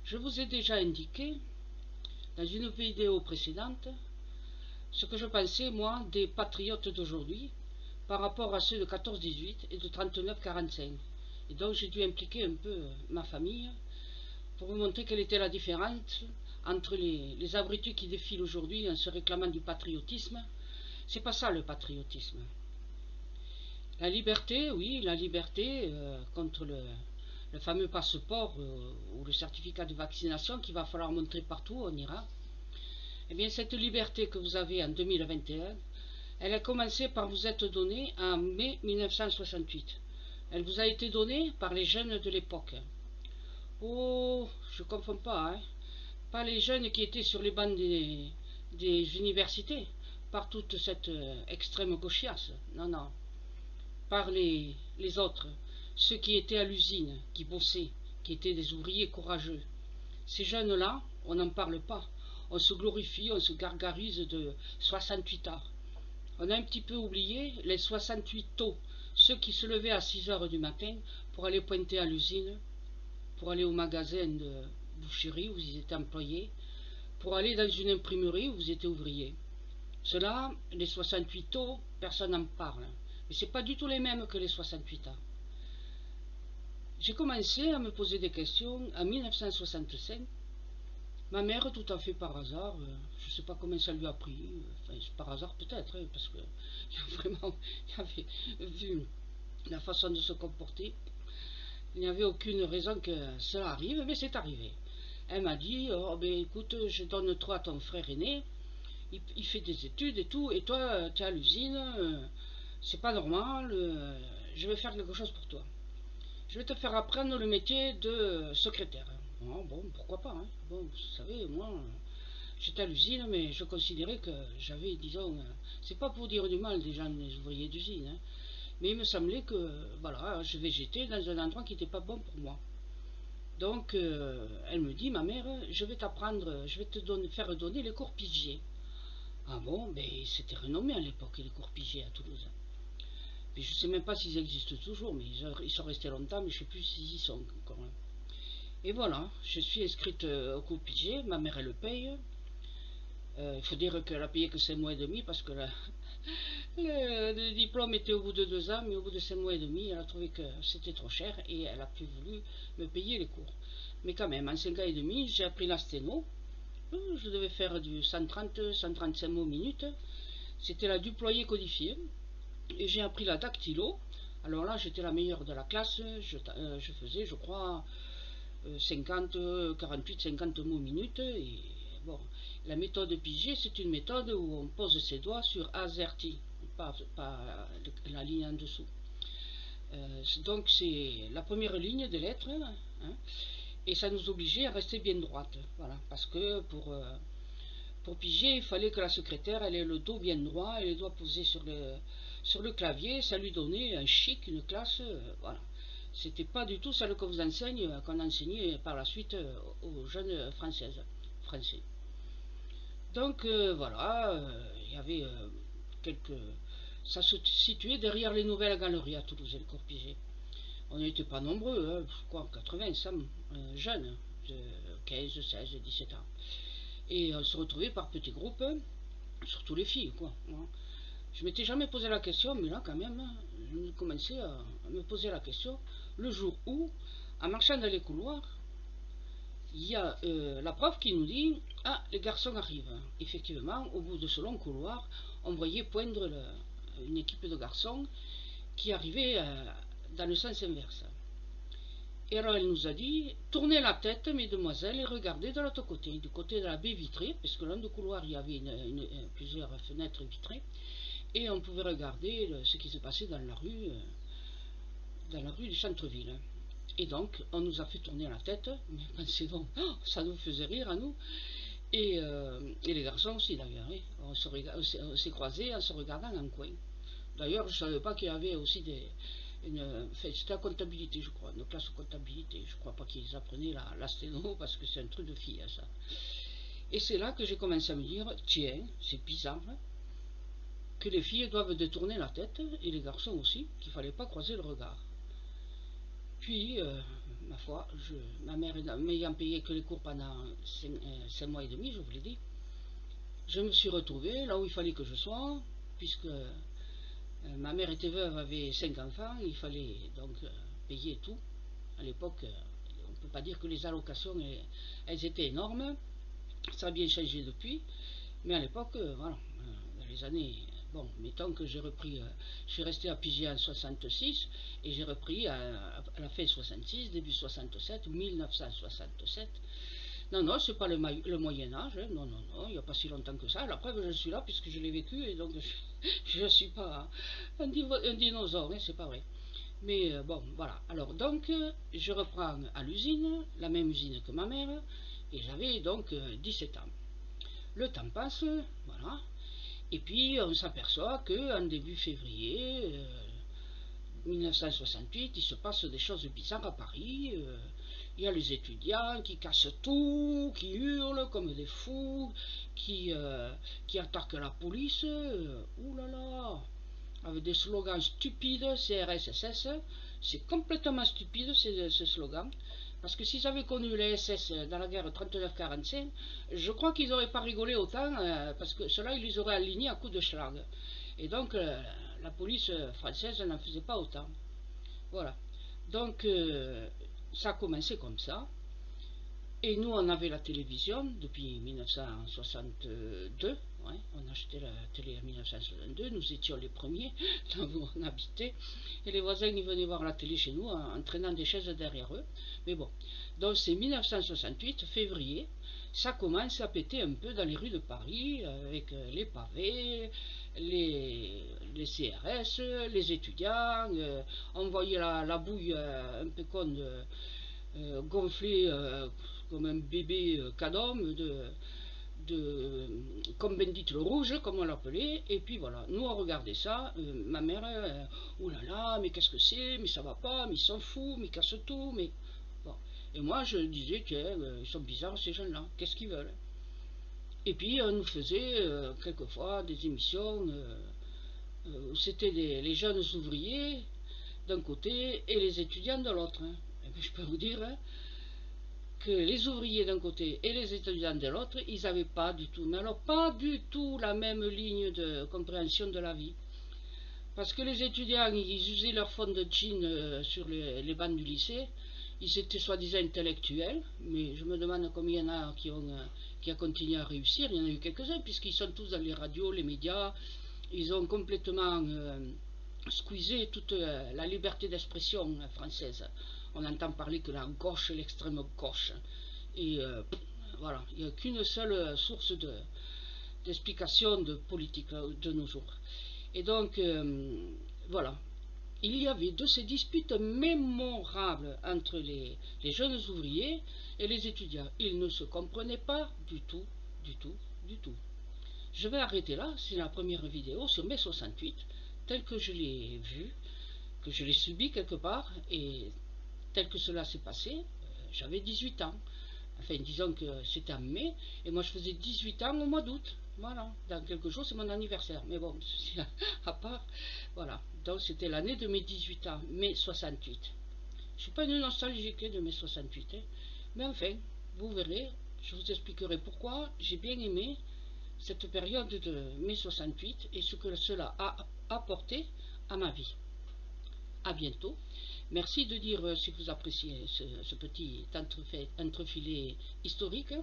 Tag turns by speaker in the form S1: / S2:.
S1: Je vous ai déjà indiqué, dans une vidéo précédente, ce que je pensais, moi, des patriotes d'aujourd'hui, par rapport à ceux de 14-18 et de 39-45. Et donc j'ai dû impliquer un peu ma famille, pour vous montrer quelle était la différence entre les abrutis qui défilent aujourd'hui en se réclamant du patriotisme. C'est pas ça le patriotisme. La liberté, oui, la liberté contre le fameux passeport ou le certificat de vaccination qu'il va falloir montrer partout, on ira. Eh bien, cette liberté que vous avez en 2021, elle a commencé par vous être donnée en mai 1968. Elle vous a été donnée par les jeunes de l'époque. Oh, je ne confonds pas, hein. Pas les jeunes qui étaient sur les bancs des universités, par toute cette extrême gauchiasse. Non, non. Par les autres, ceux qui étaient à l'usine, qui bossaient, qui étaient des ouvriers courageux. Ces jeunes-là, on n'en parle pas. On se glorifie, on se gargarise de 68 heures. On a un petit peu oublié les 68 taux, ceux qui se levaient à 6 heures du matin pour aller pointer à l'usine, pour aller au magasin de boucherie où ils étaient employés, pour aller dans une imprimerie où vous étiez ouvrier. Cela, les 68 taux, personne n'en parle. Mais ce n'est pas du tout les mêmes que les 68 ans. J'ai commencé à me poser des questions en 1965. Ma mère, tout à fait par hasard, je ne sais pas comment ça lui a pris, enfin, par hasard peut-être, hein, parce qu'il avait vu la façon de se comporter. Il n'y avait aucune raison que cela arrive, mais c'est arrivé. Elle m'a dit, oh, ben, écoute, je donne toi à ton frère aîné, il fait des études et tout, et toi, tu es à l'usine, c'est pas normal, je vais faire quelque chose pour toi. Je vais te faire apprendre le métier de secrétaire. Oh, bon, pourquoi pas, hein. Bon, vous savez, moi, j'étais à l'usine, mais je considérais que j'avais, disons, c'est pas pour dire du mal des gens, des ouvriers d'usine, hein, mais il me semblait que, voilà, je végétais dans un endroit qui n'était pas bon pour moi. Donc, elle me dit, ma mère, je vais t'apprendre, je vais te faire donner les cours Pigier. Ah bon, ben c'était renommé à l'époque, les cours Pigier à Toulouse. Mais je ne sais même pas s'ils existent toujours, mais ils sont restés longtemps, mais je ne sais plus s'ils y sont encore. Et voilà, je suis inscrite au cours Pigier, ma mère elle le paye. Il faut dire qu'elle a payé que 5 mois et demi parce que le diplôme était au bout de 2 ans, mais au bout de 5 mois et demi, elle a trouvé que c'était trop cher et elle a plus voulu me payer les cours. Mais quand même, en 5 ans et demi, j'ai appris la sténo. Je devais faire du 130-135 mots minutes. C'était la duployée codifiée. Et j'ai appris la dactylo. Alors là, j'étais la meilleure de la classe. Je faisais, je crois, 50, 48, 50 mots minutes. Et bon, la méthode Pigier, c'est une méthode où on pose ses doigts sur AZERTY, pas la ligne en dessous. Donc c'est la première ligne des lettres, hein, et ça nous obligeait à rester bien droite. Voilà, parce que pour piger, il fallait que la secrétaire elle ait le dos bien droit et les doigts posés sur le clavier. Ça lui donnait un chic, une classe. Voilà. C'était pas du tout celle qu'on vous enseigne, qu'on enseignait par la suite aux jeunes français. Donc voilà, il y avait quelques. Ça se situait derrière les nouvelles galeries à Toulouse, le cours Piget. On n'était pas nombreux, hein, quoi, 80, 100 jeunes, de 15, 16, 17 ans. Et on se retrouvait par petits groupes, surtout les filles, quoi. Je m'étais jamais posé la question, mais là, quand même, je commençais à me poser la question, le jour où, en marchant dans les couloirs, il y a la prof qui nous dit « Ah, les garçons arrivent ». Effectivement, au bout de ce long couloir, on voyait poindre une équipe de garçons qui arrivait dans le sens inverse. Et alors elle nous a dit, tournez la tête, mesdemoiselles, et regardez de l'autre côté, du côté de la baie vitrée, parce que dans le couloir, il y avait plusieurs fenêtres vitrées, et on pouvait regarder ce qui se passait dans la rue du centre-ville. Et donc, on nous a fait tourner la tête, mais pensez donc, oh, ça nous faisait rire à nous, et les garçons aussi d'ailleurs, hein. On s'est croisés en se regardant en coin. D'ailleurs, je ne savais pas qu'il y avait aussi c'était la comptabilité, je crois, une classe de comptabilité. Je ne crois pas qu'ils apprenaient la sténo parce que c'est un truc de fille, hein, ça. Et c'est là que j'ai commencé à me dire, tiens, c'est bizarre, hein, que les filles doivent détourner la tête, et les garçons aussi, qu'il ne fallait pas croiser le regard. Puis, ma foi, ma mère m'ayant payé que les cours pendant 5 mois et demi, je vous l'ai dit, je me suis retrouvé là où il fallait que je sois, puisque ma mère était veuve, avait 5 enfants, il fallait donc payer tout. À l'époque, on ne peut pas dire que les allocations, elles étaient énormes. Ça a bien changé depuis, mais à l'époque, voilà, dans les années, bon, mettons que j'ai repris, je suis resté à Pigier en 66, et j'ai repris à la fin 66, début 67, 1967. Non, non, c'est pas le Moyen-Âge, hein. Non, non, non, il n'y a pas si longtemps que ça. La preuve, je suis là puisque je l'ai vécu, et donc je ne suis pas un dinosaure, hein, c'est pas vrai. Mais bon, voilà. Alors, donc, je reprends à l'usine, la même usine que ma mère, et j'avais donc 17 ans. Le temps passe, voilà, et puis on s'aperçoit qu'en début février 1968, il se passe des choses bizarres à Paris. Il y a les étudiants qui cassent tout, qui hurlent comme des fous, qui attaquent la police. Ouh là là, avec des slogans stupides, CRSSS. C'est complètement stupide ce slogan. Parce que s'ils avaient connu les SS dans la guerre 39-45, je crois qu'ils n'auraient pas rigolé autant, parce que cela, ils les auraient alignés à coups de schlag. Et donc, la police française n'en faisait pas autant. Voilà. Donc, ça a commencé comme ça. Et nous, on avait la télévision depuis 1962. Ouais, on achetait la télé en 1962. Nous étions les premiers là où on habitait. Et les voisins, ils venaient voir la télé chez nous en traînant des chaises derrière eux. Mais bon. Donc, c'est 1968, février. Ça commence à péter un peu dans les rues de Paris, avec les pavés, les CRS, les étudiants. On voyait la bouille un peu con gonflée comme un bébé cadom, comme Bendit le Rouge, comme on l'appelait. Et puis voilà, nous on regardait ça. Ma mère, oh là là, mais qu'est-ce que c'est, mais ça va pas, mais ils s'en foutent, mais ils cassent tout, mais bon. Et moi je disais, tiens, ils sont bizarres ces jeunes-là, qu'est-ce qu'ils veulent? Et puis on nous faisait quelquefois des émissions où c'était les jeunes ouvriers d'un côté et les étudiants de l'autre. Hein. Je peux vous dire hein, que les ouvriers d'un côté et les étudiants de l'autre, ils n'avaient pas du tout, mais alors pas du tout la même ligne de compréhension de la vie. Parce que les étudiants, ils usaient leur fond de jean sur les bancs du lycée, ils étaient soi-disant intellectuels, mais je me demande combien il y en a qui ont continué à réussir. Il y en a eu quelques-uns, puisqu'ils sont tous dans les radios, les médias, ils ont complètement squeezé toute la liberté d'expression française. On entend parler que la gauche et l'extrême gauche. Et voilà, il n'y a qu'une seule source d'explication de politique de nos jours. Et donc, voilà. Il y avait de ces disputes mémorables entre les jeunes ouvriers et les étudiants. Ils ne se comprenaient pas du tout, du tout, du tout. Je vais arrêter là, c'est la première vidéo sur mai 68, tel que je l'ai vu, que je l'ai subi quelque part, et tel que cela s'est passé, j'avais 18 ans. Enfin, disons que c'était en mai, et moi je faisais 18 ans au mois d'août. Voilà, dans quelques jours c'est mon anniversaire, mais bon, à part, voilà. Donc c'était l'année de mes 18 ans, mai 68. Je ne suis pas une nostalgique de mai 68, hein. Mais enfin, vous verrez, je vous expliquerai pourquoi j'ai bien aimé cette période de mai 68 et ce que cela a apporté à ma vie. À bientôt. Merci de dire si vous appréciez ce petit entrefilet historique.